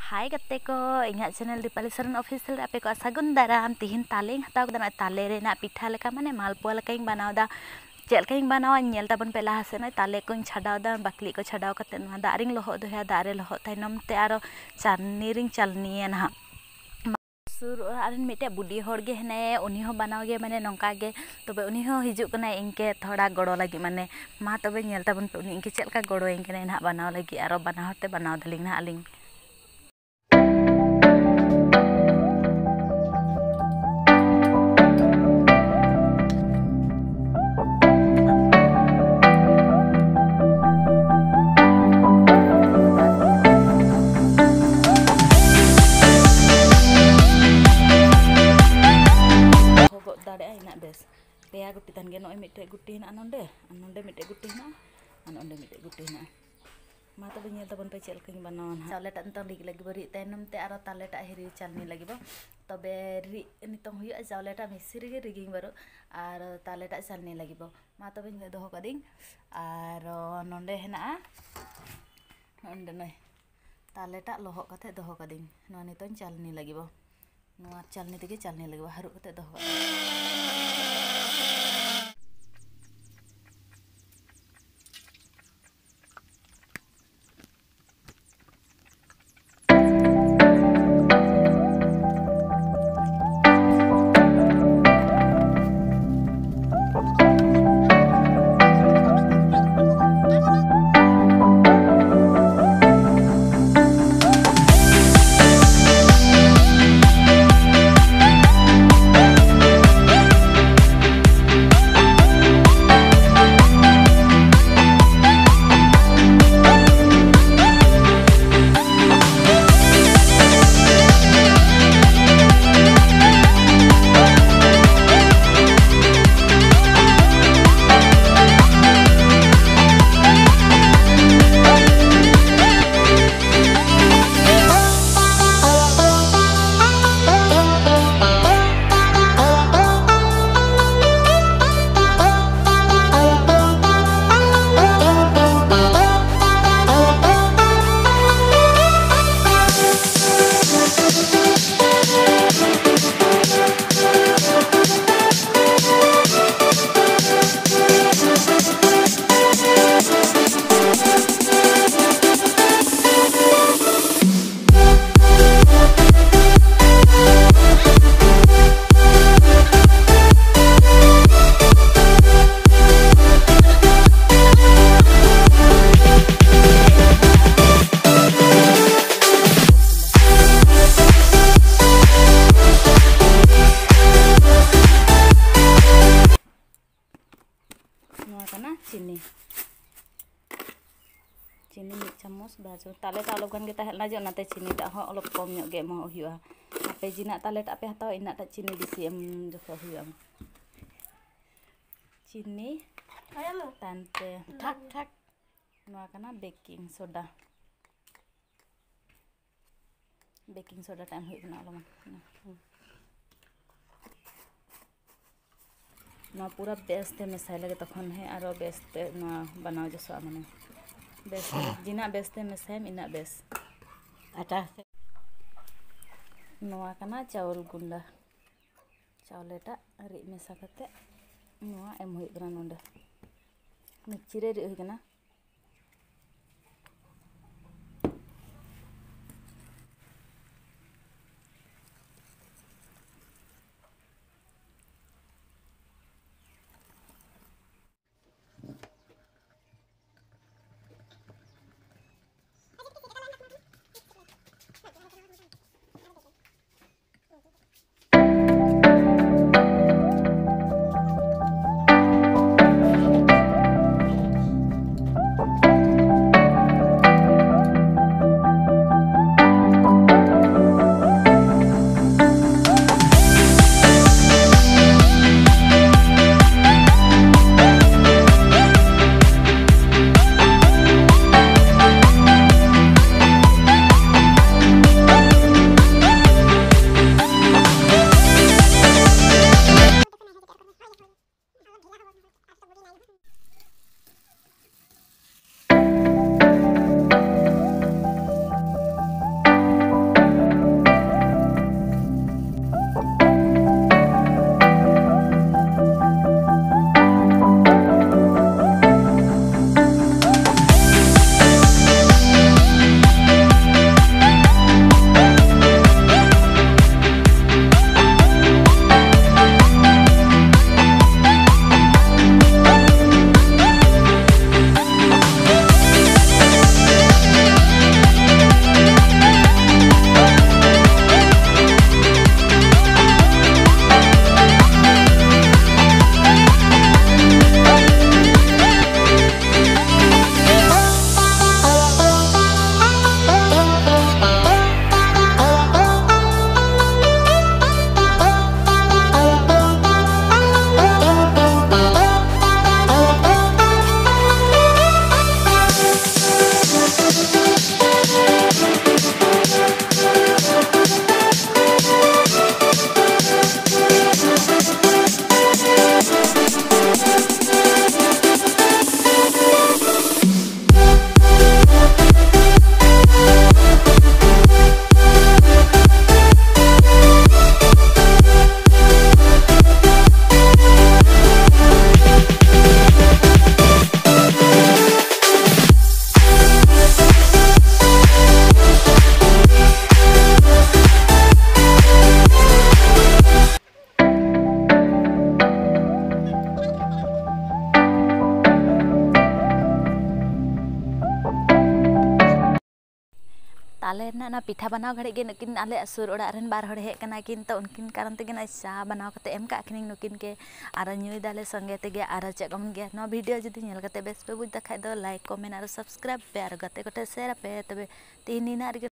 Hai gate ko, inyak channel Dipali Saran official ape ko sagun daram tihin taling hataw da tale rena pitha leka mane malpua lekaing banao da चल कहीं बनावा nail तबन पे लाहा से न ताले को छाडाव दा बकली को छाडाव कते न दारिंग लोहो दो है दारे लोहो तैनम ते आरो चारनी रिंग चलनी ना सुर आरन मिटे बुडी होड़ गे हने उनी हो बनाव गे माने नंका गे तबे उनी हो हिजुक कना इनके थोड़ा गड़ो लगी माने मा तबे नेल तबन पे उनी इनके चलका गड़ो इनके ना बनाव लगी आरो बनाव ते बनाव दलिंग ना अलिंग पेया गुटी तन गे नोय मिटे गुटी ना नोंडे मिटे गुटी ना नोंडे मिटे गुटी ना मा तबे नेल तबन पे चेल कहीं बनाव ना चावले टा तन लिग लगी बरी तैनम ते आरो ताले टा हिरी चलनी लगी बो तबे रि नितों हुया चावले टा मिसिरी गे रिगिंग बरो आर ताले टा चलनी लगी बो मा तबे ने दोहो कदिंग आरो नोंडे हेना नोंडे नय ताले टा लोहो कते दोहो कदिंग नो नितों चलनी लगी बो नो चलनी तेगे चलनी लगी बो हारु कते दोहो चीनी मिट चामच बाजो ताले ता अलग गान गे ताहेलना जे ओनाते चीनी ता हो अलग कम ᱧᱚᱜ गे एमो हुआ आपे जिना ताले ता पे हताव इना ता चीनी बेसी एम जखो हुआ चीनी तानते ठक ठक नोआ कना बेकिंग सोडा टाइम हुई कना अलग नोआ पूरा बेस्ते मेसाय लगे तखन है आरो बेस्ते नोआ बनाव जसो माने बेस जिना बेस्ते मेसायम इना बेस आटा नोआ कना चावल गुंडा चावलेटा रि मेसा कते नोआ एम हुई कना नोंडे मिक्सी रे रि हुई कना ताले ना पिठा बनाव घड़ी के नुकिन आले सुर ओड़ा रेन बार हड़ हेज कना किन तो उनकिन कारण तेगे ना चा बनाव कते एम का किन नुकिन के आरो न्यूई दाले संगे तेगे आरो चेक कमन गया नो वीडियो जुदी नेल कते बेस पे बुझ दा खाय दो लाइक कमेंट आरो सब्सक्राइब पे आरो गते कोटे शेयर पे तबे तीन दिन